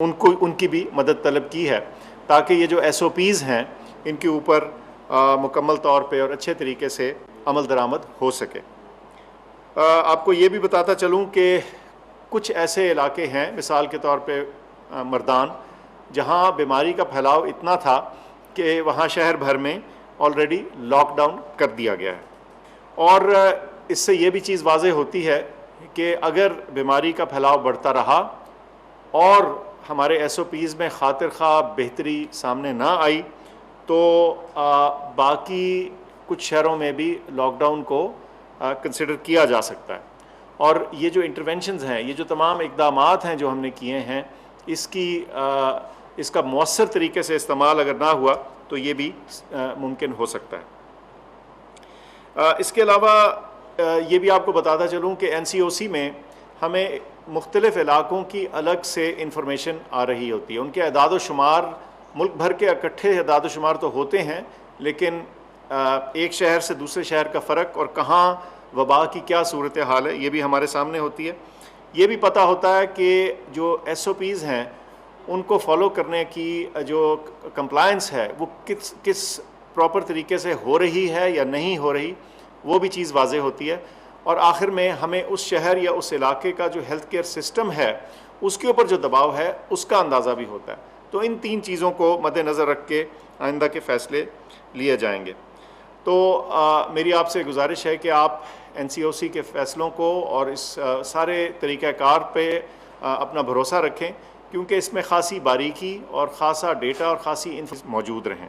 ان کی بھی مدد طلب کی ہے تاکہ یہ جو SOPs ہیں ان کے اوپر مکمل طور پہ اور اچھے طریقے سے عمل درآمد ہو سکے۔ آپ کو یہ بھی بتاتا چلوں کہ کچھ ایسے علاقے ہیں، مثال کے طور پہ مردان، جہاں بیماری کا پھیلاؤ اتنا تھا کہ وہاں شہر بھر میں آلریڈی لاک ڈاؤن کر دیا گیا ہے۔ اور اس سے یہ بھی چیز واضح ہوتی ہے کہ اگر بیماری کا پھیلاؤ بڑھتا رہا اور ہمارے SOPs میں خاطر خواہ بہتری سامنے نہ آئی تو باقی کچھ شہروں میں بھی لاک ڈاؤن کو کنسیڈر کیا جا سکتا ہے۔ اور یہ جو انٹرونشنز ہیں، یہ جو تمام اقدامات ہیں جو ہم نے کیے ہیں، اس کا مؤثر طریقے سے استعمال اگر نہ ہوا تو یہ بھی ممکن ہو سکتا ہے۔ اس کے علاوہ یہ بھی آپ کو بتاتا چلوں کہ NCOC میں ہمیں مختلف علاقوں کی الگ سے انفارمیشن آ رہی ہوتی ہے۔ ان کے اعداد و شمار، ملک بھر کے اکٹھے اعداد و شمار تو ہوتے ہیں، لیکن ایک شہر سے دوسرے شہر کا فرق اور کہاں وبا کی کیا صورتحال ہے یہ بھی ہمارے سامنے ہوتی ہے۔ یہ بھی پتہ ہوتا ہے کہ جو SOPs ہیں ان کو فالو کرنے کی جو کمپلائنس ہے وہ کس پراپر طریقے سے ہو رہی ہے یا نہیں ہو رہی، وہ بھی چیز واضح ہوتی ہے۔ اور آخر میں ہمیں اس شہر یا اس علاقے کا جو ہیلتھ کیئر سسٹم ہے اس کے اوپر جو دباؤ ہے اس کا اندازہ بھی ہوتا ہے۔ تو ان تین چیزوں کو مد نظر رکھ کے آئندہ کے فیصلے لیے جائیں گے۔ تو میری آپ سے گزارش ہے کہ آپ NCOC کے فیصلوں کو اور اس سارے طریقہ کار پہ اپنا بھروسہ رکھیں، کیونکہ اس میں خاصی باریکی اور خاصا ڈیٹا اور خاصی انفارمیشن موجود رہیں۔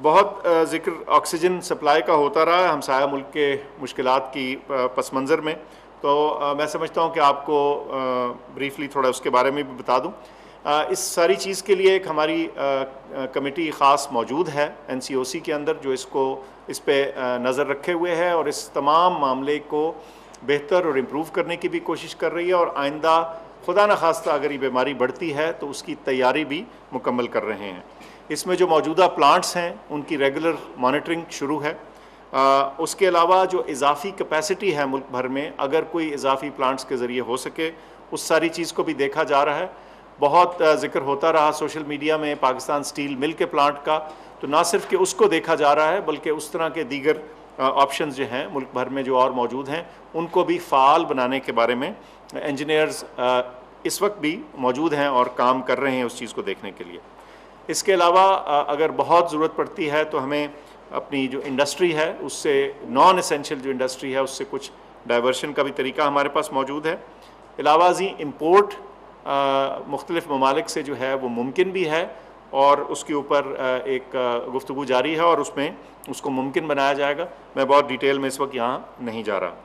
بہت ذکر آکسیجن سپلائی کا ہوتا رہا ہے ہمسایہ ملک کے مشکلات کی پس منظر میں، تو میں سمجھتا ہوں کہ آپ کو بریفلی تھوڑا اس کے بارے میں بھی بتا دوں۔ اس ساری چیز کے لیے ایک ہماری کمیٹی خاص موجود ہے NCOC کے اندر جو اس پہ نظر رکھے ہوئے ہے اور اس تمام معاملے کو بہتر اور امپروو کرنے کی بھی کوشش کر رہی ہے، اور آئندہ خدا نخواستہ اگر یہ بیماری بڑھتی ہے تو اس کی تیاری بھی مکمل کر رہے ہیں۔ اس میں جو موجودہ پلانٹس ہیں ان کی ریگولر مانیٹرنگ شروع ہے۔ اس کے علاوہ جو اضافی کیپیسٹی ہے ملک بھر میں، اگر کوئی اضافی پلانٹس کے ذریعے ہو سکے اس ساری چیز کو بھی دیکھا جا رہا ہے۔ بہت ذکر ہوتا رہا سوشل میڈیا میں پاکستان سٹیل مل کے پلانٹ کا، تو نہ صرف کہ اس کو دیکھا جا رہا ہے بلکہ اس طرح کے دیگر آپشنز جو ہیں ملک بھر میں جو اور موجود ہیں ان کو بھی فعال بنانے کے بارے میں انجینئرز اس وقت بھی موجود ہیں اور کام کر رہے ہیں اس چیز کو دیکھنے کے لیے۔ اس کے علاوہ اگر بہت ضرورت پڑتی ہے تو ہمیں اپنی جو انڈسٹری ہے اس سے، نان اسینشل جو انڈسٹری ہے اس سے کچھ ڈائیورشن کا بھی طریقہ ہمارے پاس موجود ہے۔ علاوہ ازیں امپورٹ مختلف ممالک سے جو ہے وہ ممکن بھی ہے، اور اس کے اوپر ایک گفتگو جاری ہے اور اس میں اس کو ممکن بنایا جائے گا۔ میں بہت ڈیٹیل میں اس وقت یہاں نہیں جا رہا۔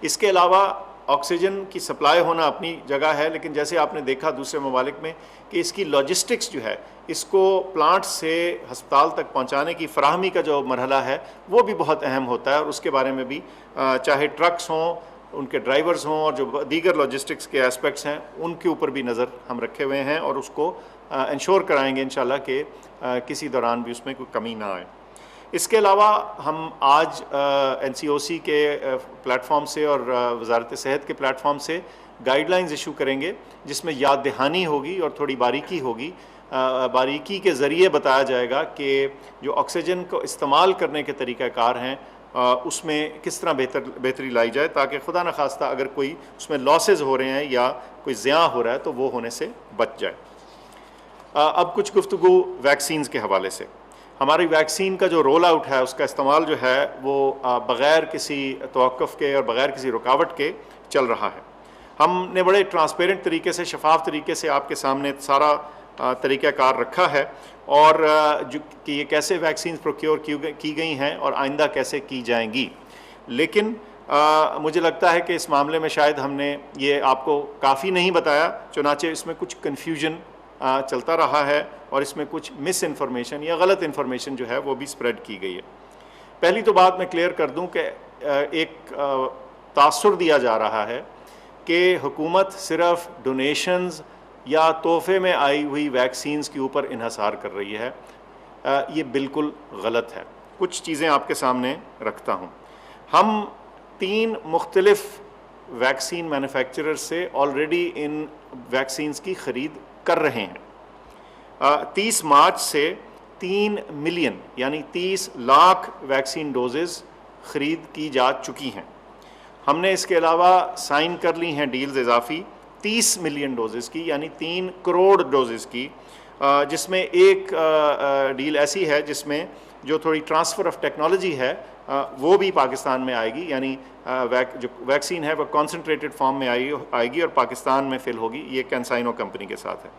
اس کے علاوہ آکسیجن کی سپلائی ہونا اپنی جگہ ہے، لیکن جیسے آپ نے دیکھا دوسرے ممالک میں کہ اس کی لاجسٹکس جو ہے، اس کو پلانٹ سے ہسپتال تک پہنچانے کی فراہمی کا جو مرحلہ ہے وہ بھی بہت اہم ہوتا ہے، اور اس کے بارے میں بھی چاہے ٹرکس ہوں، ان کے ڈرائیورز ہوں، اور جو دیگر لاجسٹکس کے اسپیکٹس ہیں ان کے اوپر بھی نظر ہم رکھے ہوئے ہیں، اور اس کو انشور کرائیں گے انشاءاللہ کہ کسی دوران بھی اس میں کوئی کمی نہ آئے۔ اس کے علاوہ ہم آج NCOC کے پلیٹ فارم سے اور وزارت صحت کے پلیٹ فارم سے گائیڈ لائنز ایشو کریں گے، جس میں یاد دہانی ہوگی اور تھوڑی باریکی ہوگی۔ باریکی کے ذریعے بتایا جائے گا کہ جو آکسیجن کو استعمال کرنے کے طریقہ کار ہیں اس میں کس طرح بہتری لائی جائے، تاکہ خدا نخواستہ اگر کوئی اس میں لاسز ہو رہے ہیں یا کوئی زیاں ہو رہا ہے تو وہ ہونے سے بچ جائے۔ اب کچھ گفتگو ویکسینز کے حوالے سے۔ ہماری ویکسین کا جو رول آؤٹ ہے اس کا استعمال جو ہے وہ بغیر کسی توقف کے اور بغیر کسی رکاوٹ کے چل رہا ہے۔ ہم نے بڑے ٹرانسپیرنٹ طریقے سے، شفاف طریقے سے آپ کے سامنے سارا طریقہ کار رکھا ہے، اور کہ یہ کیسے ویکسینز پروکیور کی گئی ہیں اور آئندہ کیسے کی جائیں گی۔ لیکن مجھے لگتا ہے کہ اس معاملے میں شاید ہم نے یہ آپ کو کافی نہیں بتایا، چنانچہ اس میں کچھ کنفیوژن چلتا رہا ہے اور اس میں کچھ مس انفارمیشن یا غلط انفارمیشن جو ہے وہ بھی سپریڈ کی گئی ہے۔ پہلی تو بات میں کلیئر کر دوں کہ ایک تاثر دیا جا رہا ہے کہ حکومت صرف ڈونیشنز یا تحفے میں آئی ہوئی ویکسینز کے اوپر انحصار کر رہی ہے۔ یہ بالکل غلط ہے۔ کچھ چیزیں آپ کے سامنے رکھتا ہوں۔ ہم 3 مختلف ویکسین مینوفیکچرر سے آلریڈی ان ویکسینز کی خرید کر رہے ہیں۔ 30 مارچ سے 3 ملین یعنی 30 لاکھ ویکسین ڈوزز خرید کی جا چکی ہیں۔ ہم نے اس کے علاوہ سائن کر لی ہیں ڈیلز اضافی 30 ملین ڈوزز کی یعنی 3 کروڑ ڈوزز کی، جس میں ایک ڈیل ایسی ہے جس میں جو تھوڑی ٹرانسفر آف ٹیکنالوجی ہے وہ بھی پاکستان میں آئے گی، یعنی جو ویکسین ہے وہ کانسنٹریٹڈ فارم میں آئے گی اور پاکستان میں فل ہوگی، یہ کینسائنو کمپنی کے ساتھ ہے۔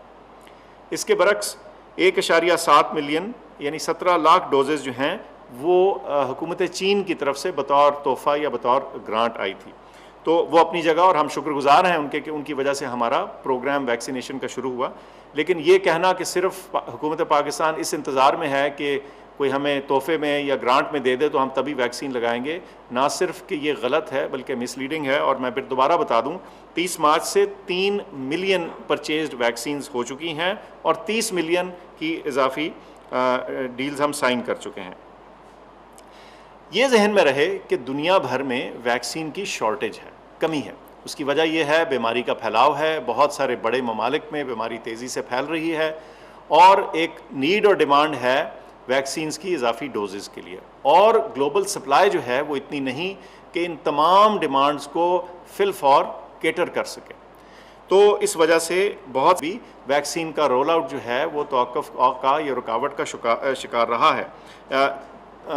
اس کے برعکس 1.7 ملین یعنی 17 لاکھ ڈوزز جو ہیں وہ حکومت چین کی طرف سے بطور تحفہ یا بطور گرانٹ آئی تھی، تو وہ اپنی جگہ اور ہم شکر گزار ہیں ان کے کہ ان کی وجہ سے ہمارا پروگرام ویکسینیشن کا شروع ہوا۔ لیکن یہ کہنا کہ صرف حکومت پاکستان اس انتظار میں ہے کہ کوئی ہمیں تحفے میں یا گرانٹ میں دے دے تو ہم تبھی ویکسین لگائیں گے، نہ صرف کہ یہ غلط ہے بلکہ مس لیڈنگ ہے۔ اور میں پھر دوبارہ بتا دوں 30 مارچ سے 3 ملین پرچیزڈ ویکسینز ہو چکی ہیں اور 30 ملین کی اضافی ڈیلز ہم سائن کر چکے ہیں۔ یہ ذہن میں رہے کہ دنیا بھر میں ویکسین کی شارٹیج ہے، کمی ہے۔ اس کی وجہ یہ ہے بیماری کا پھیلاؤ ہے، بہت سارے بڑے ممالک میں بیماری تیزی سے پھیل رہی ہے اور ایک نیڈ اور ڈیمانڈ ہے ویکسینز کی اضافی ڈوزز کے لیے، اور گلوبل سپلائی جو ہے وہ اتنی نہیں کہ ان تمام ڈیمانڈز کو فل فور کیٹر کر سکے۔ تو اس وجہ سے بہت بھی ویکسین کا رول آؤٹ جو ہے وہ توقف کا یا رکاوٹ کا شکار رہا ہے۔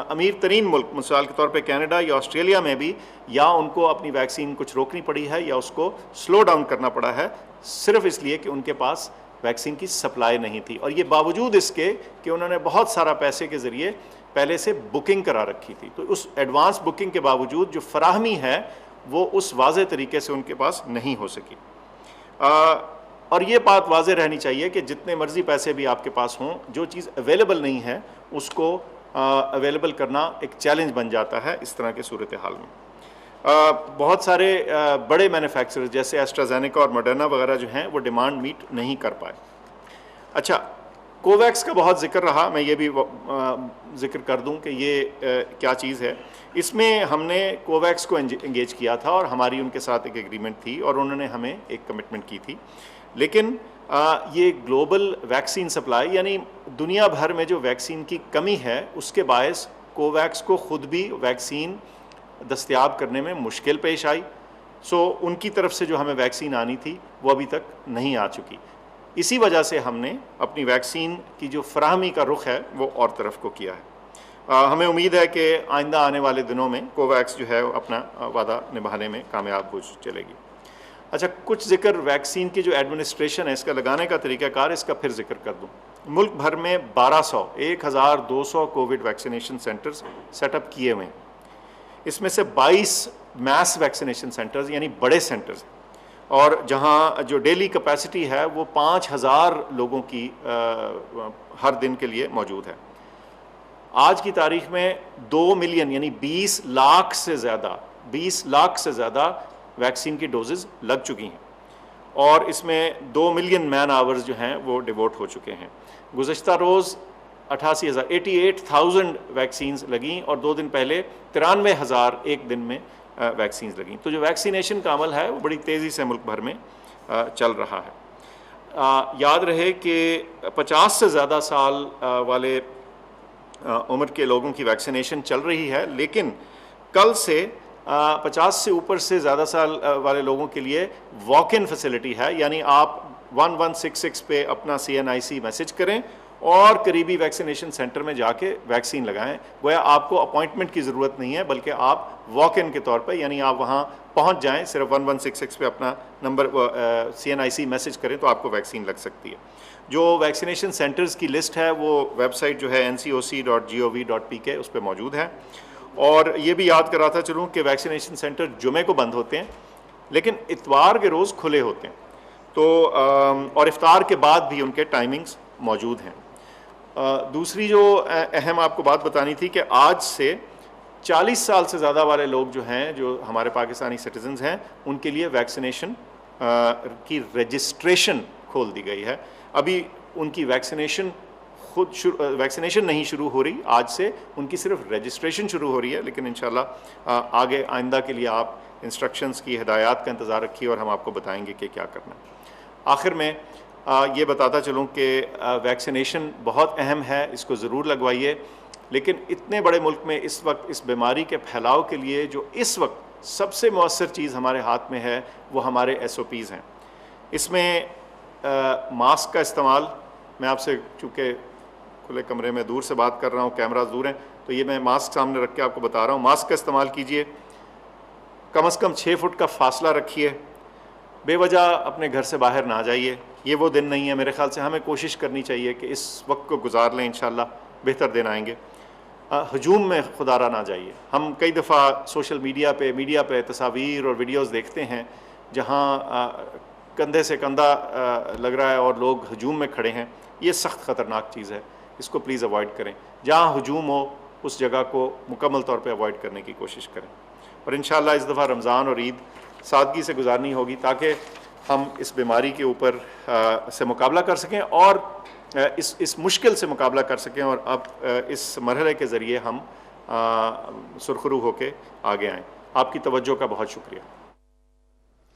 امیر ترین ملک مثال کے طور پہ کینیڈا یا آسٹریلیا میں بھی یا ان کو اپنی ویکسین کچھ روکنی پڑی ہے یا اس کو سلو ڈاؤن کرنا پڑا ہے، صرف اس لیے کہ ان کے پاس ویکسین کی سپلائی نہیں تھی، اور یہ باوجود اس کے کہ انہوں نے بہت سارا پیسے کے ذریعے پہلے سے بکنگ کرا رکھی تھی، تو اس ایڈوانس بکنگ کے باوجود جو فراہمی ہے وہ اس واضح طریقے سے ان کے پاس نہیں ہو سکی۔ اور یہ بات واضح رہنی چاہیے کہ جتنے مرضی پیسے بھی آپ کے پاس ہوں، جو چیز اویلیبل نہیں ہے اس کو اویلیبل کرنا ایک چیلنج بن جاتا ہے اس طرح کے صورتحال میں۔ بہت سارے بڑے مینوفیکچرر جیسے ایسٹرازینیکا اور موڈرنا وغیرہ جو ہیں وہ ڈیمانڈ میٹ نہیں کر پائے۔ اچھا، کوویکس کا بہت ذکر رہا، میں یہ بھی ذکر کر دوں کہ یہ کیا چیز ہے۔ اس میں ہم نے کوویکس کو انگیج کیا تھا اور ہماری ان کے ساتھ ایک ایگریمنٹ تھی اور انہوں نے ہمیں ایک کمٹمنٹ کی تھی، لیکن یہ گلوبل ویکسین سپلائی یعنی دنیا بھر میں جو ویکسین کی کمی ہے اس کے باعث کوویکس کو خود بھی ویکسین دستیاب کرنے میں مشکل پیش آئی، سو ان کی طرف سے جو ہمیں ویکسین آنی تھی وہ ابھی تک نہیں آ چکی۔ اسی وجہ سے ہم نے اپنی ویکسین کی جو فراہمی کا رخ ہے وہ اور طرف کو کیا ہے۔ ہمیں امید ہے کہ آئندہ آنے والے دنوں میں کوویکس جو ہے اپنا وعدہ نبھانے میں کامیاب ہو چلے گی۔ اچھا، کچھ ذکر ویکسین کی جو ایڈمنسٹریشن ہے اس کا لگانے کا طریقہ کار، اس کا پھر ذکر کر دوں۔ ملک بھر میں 1200 covid vaccination centres set up کیے ہوئے ہیں، اس میں سے 22 میس ویکسینیشن سینٹرز یعنی بڑے سینٹرز، اور جہاں جو ڈیلی کیپیسٹی ہے وہ 5000 لوگوں کی ہر دن کے لیے موجود ہے۔ آج کی تاریخ میں 2 ملین یعنی 20 لاکھ سے زیادہ ویکسین کی ڈوزز لگ چکی ہیں، اور اس میں 2 ملین مین آورز جو ہیں وہ ڈیووٹ ہو چکے ہیں۔ گزشتہ روز 88,000 ویکسینز لگیں اور 2 دن پہلے 93,000 ایک دن میں ویکسینز لگیں۔ تو جو ویکسینیشن کا عمل ہے وہ بڑی تیزی سے ملک بھر میں چل رہا ہے۔ یاد رہے کہ 50 سے زیادہ سال والے عمر کے لوگوں کی ویکسینیشن چل رہی ہے، لیکن کل سے 50 سے اوپر سے زیادہ سال والے لوگوں کے لیے واک ان فیسلٹی ہے، یعنی آپ 1166 پہ اپنا CNIC میسج کریں اور قریبی ویکسینیشن سینٹر میں جا کے ویکسین لگائیں۔ گویا آپ کو اپوائنٹمنٹ کی ضرورت نہیں ہے بلکہ آپ واک ان کے طور پہ یعنی آپ وہاں پہنچ جائیں، صرف 1166 پہ اپنا نمبر CNIC میسج کریں تو آپ کو ویکسین لگ سکتی ہے۔ جو ویکسینیشن سینٹرز کی لسٹ ہے وہ ویب سائٹ جو ہے ncoc.gov.pk اس پہ موجود ہے۔ اور یہ بھی یاد کراتا چلوں کہ ویکسینیشن سینٹر جمعے کو بند ہوتے ہیں لیکن اتوار کے روز کھلے ہوتے ہیں، تو اور افطار کے بعد بھی ان کے ٹائمنگز موجود ہیں۔ دوسری جو اہم آپ کو بات بتانی تھی کہ آج سے 40 سال سے زیادہ والے لوگ جو ہیں، جو ہمارے پاکستانی سٹیزنز ہیں، ان کے لیے ویکسینیشن کی رجسٹریشن کھول دی گئی ہے۔ ابھی ان کی ویکسینیشن نہیں شروع ہو رہی، آج سے ان کی صرف رجسٹریشن شروع ہو رہی ہے، لیکن انشاءاللہ آئندہ کے لیے آپ انسٹرکشنز کی ہدایات کا انتظار رکھیے اور ہم آپ کو بتائیں گے کہ کیا کرنا ہے۔ آخر میں یہ بتاتا چلوں کہ ویکسینیشن بہت اہم ہے، اس کو ضرور لگوائیے، لیکن اتنے بڑے ملک میں اس وقت اس بیماری کے پھیلاؤ کے لیے جو اس وقت سب سے مؤثر چیز ہمارے ہاتھ میں ہے وہ ہمارے SOPs ہیں۔ اس میں ماسک کا استعمال، میں آپ سے چونکہ کھلے کمرے میں دور سے بات کر رہا ہوں، کیمراز دور ہیں، تو یہ میں ماسک سامنے رکھ کے آپ کو بتا رہا ہوں، ماسک کا استعمال کیجئے، کم از کم 6 فٹ کا فاصلہ رکھیے، بے وجہ اپنے گھر سے باہر نہ جائیے۔ یہ وہ دن نہیں ہے، میرے خیال سے ہمیں کوشش کرنی چاہیے کہ اس وقت کو گزار لیں، انشاءاللہ بہتر دن آئیں گے۔ ہجوم میں خدا را نہ جائیے۔ ہم کئی دفعہ سوشل میڈیا پہ تصاویر اور ویڈیوز دیکھتے ہیں جہاں کندھے سے کندھا لگ رہا ہے اور لوگ ہجوم میں کھڑے ہیں، یہ سخت خطرناک چیز ہے، اس کو پلیز اوائڈ کریں۔ جہاں ہجوم ہو اس جگہ کو مکمل طور پہ اوائڈ کرنے کی کوشش کریں، اور انشاءاللہ اس دفعہ رمضان اور عید سادگی سے گزارنی ہوگی تاکہ ہم اس بیماری کے اوپر سے مقابلہ کر سکیں اور اس مشکل سے مقابلہ کر سکیں، اور اب اس مرحلے کے ذریعے ہم سرخرو ہو کے آگے آئیں۔ آپ کی توجہ کا بہت شکریہ۔